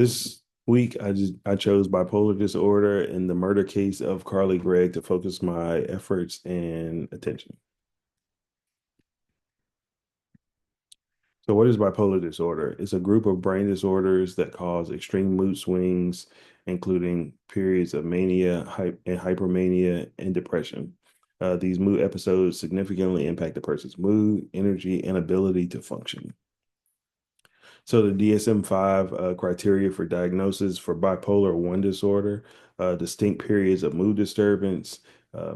This week, I chose bipolar disorder and the murder case of Carly Gregg to focus my efforts and attention. So, what is bipolar disorder? It's a group of brain disorders that cause extreme mood swings, including periods of mania, and hypermania, and depression. These mood episodes significantly impact a person's mood, energy, and ability to function. So the DSM-5 criteria for diagnosis for bipolar 1 disorder, distinct periods of mood disturbance,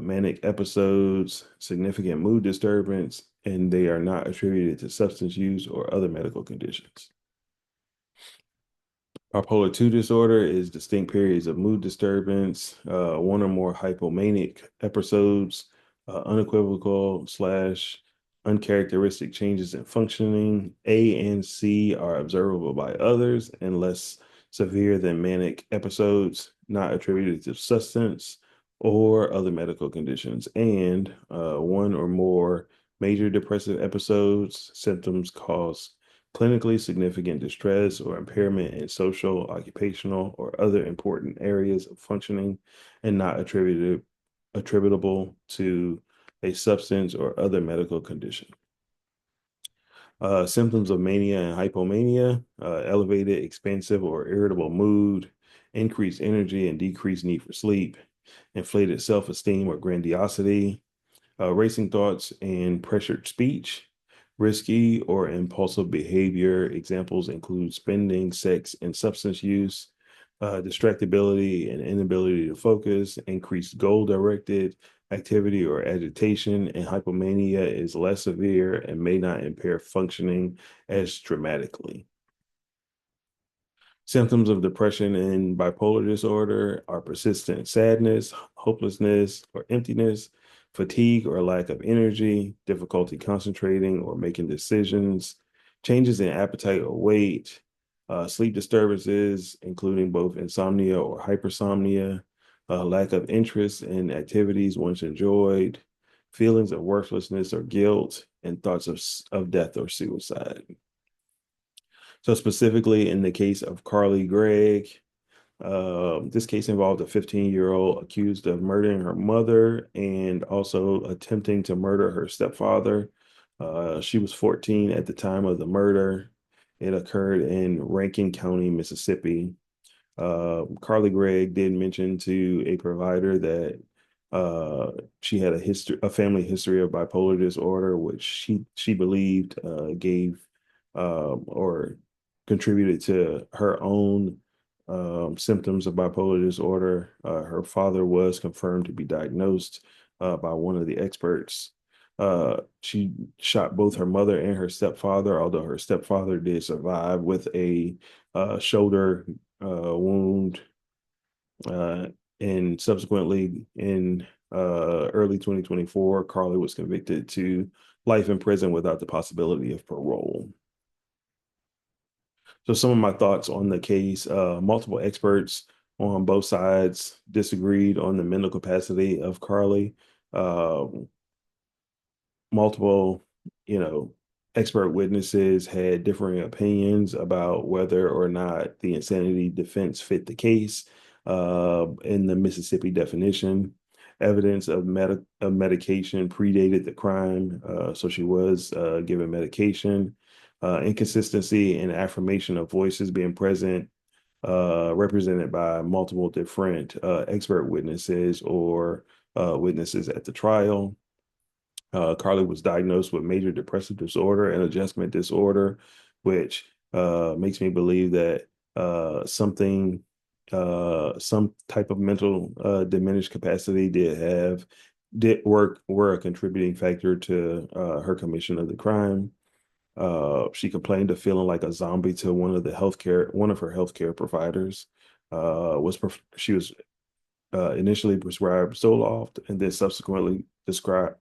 manic episodes, significant mood disturbance, and they are not attributed to substance use or other medical conditions. Bipolar 2 disorder is distinct periods of mood disturbance, one or more hypomanic episodes, unequivocal slash uncharacteristic changes in functioning. A and C are observable by others and less severe than manic episodes, not attributed to substance or other medical conditions. And one or more major depressive episodes, symptoms cause clinically significant distress or impairment in social, occupational, or other important areas of functioning and not attributable to a substance or other medical condition. Symptoms of mania and hypomania, elevated, expansive, or irritable mood, increased energy and decreased need for sleep, inflated self-esteem or grandiosity, racing thoughts and pressured speech, risky or impulsive behavior. Examples include spending, sex, and substance use, distractibility and inability to focus, increased goal-directed activity or agitation, and hypomania is less severe and may not impair functioning as dramatically. Symptoms of depression and bipolar disorder are persistent sadness, hopelessness, or emptiness, fatigue or lack of energy, difficulty concentrating or making decisions, changes in appetite or weight, sleep disturbances, including both insomnia or hypersomnia, lack of interest in activities once enjoyed, feelings of worthlessness or guilt, and thoughts of death or suicide. So specifically in the case of Carly Gregg, this case involved a 15-year-old accused of murdering her mother and also attempting to murder her stepfather. She was 14 at the time of the murder. It occurred in Rankin County, Mississippi. Carly Gregg did mention to a provider that she had a family history of bipolar disorder, which she believed gave or contributed to her own symptoms of bipolar disorder. Her father was confirmed to be diagnosed by one of the experts. She shot both her mother and her stepfather, although her stepfather did survive with a shoulder wound. Uh, and subsequently, in early 2024, Carly was convicted to life in prison without the possibility of parole. So some of my thoughts on the case, multiple experts on both sides disagreed on the mental capacity of Carly. Um, Multiple, you know, expert witnesses had differing opinions about whether or not the insanity defense fit the case in the Mississippi definition. Evidence of medication predated the crime, so she was given medication. Inconsistency and affirmation of voices being present, represented by multiple different expert witnesses or witnesses at the trial. Carly was diagnosed with major depressive disorder and adjustment disorder, which makes me believe that some type of mental diminished capacity were a contributing factor to her commission of the crime. She complained of feeling like a zombie to one of her healthcare providers. She was initially prescribed Zoloft and then subsequently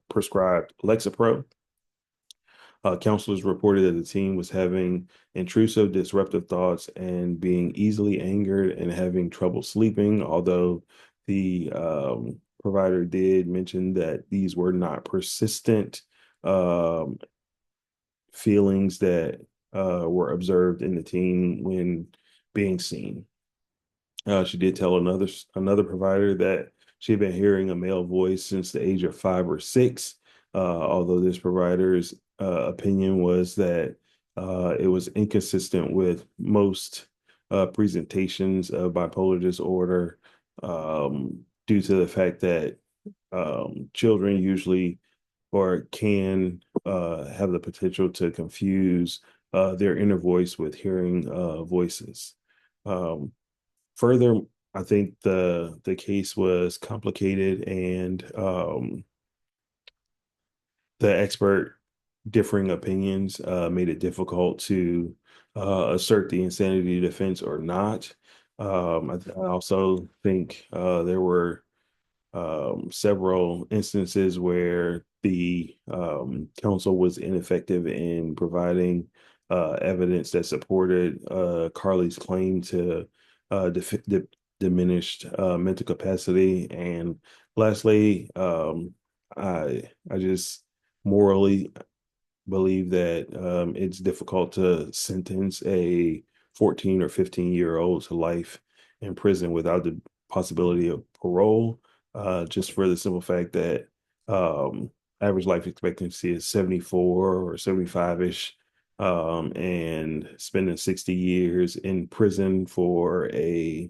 prescribed Lexapro. Counselors reported that the teen was having intrusive, disruptive thoughts and being easily angered and having trouble sleeping, although the provider did mention that these were not persistent feelings that were observed in the teen when being seen. She did tell another provider that she had been hearing a male voice since the age of 5 or 6. Although this provider's opinion was that it was inconsistent with most presentations of bipolar disorder, due to the fact that children usually or can have the potential to confuse their inner voice with hearing voices. Um, Further, I think the case was complicated, and the expert differing opinions made it difficult to assert the insanity defense or not. I also think there were several instances where the council was ineffective in providing evidence that supported Carly's claim to diminished mental capacity. And lastly, I just morally believe that it's difficult to sentence a 14 or 15-year-old to life in prison without the possibility of parole, just for the simple fact that average life expectancy is 74 or 75-ish, and spending 60 years in prison for a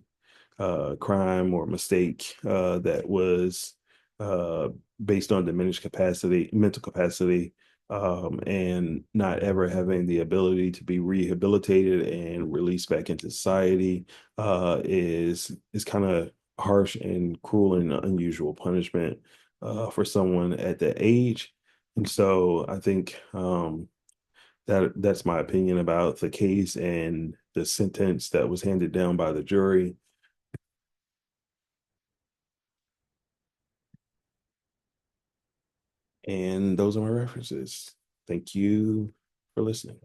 crime or mistake that was uh, based on diminished capacity, mental capacity, and not ever having the ability to be rehabilitated and released back into society is kind of harsh and cruel and unusual punishment for someone at that age. And so I think that's my opinion about the case and the sentence that was handed down by the jury. And those are my references. Thank you for listening.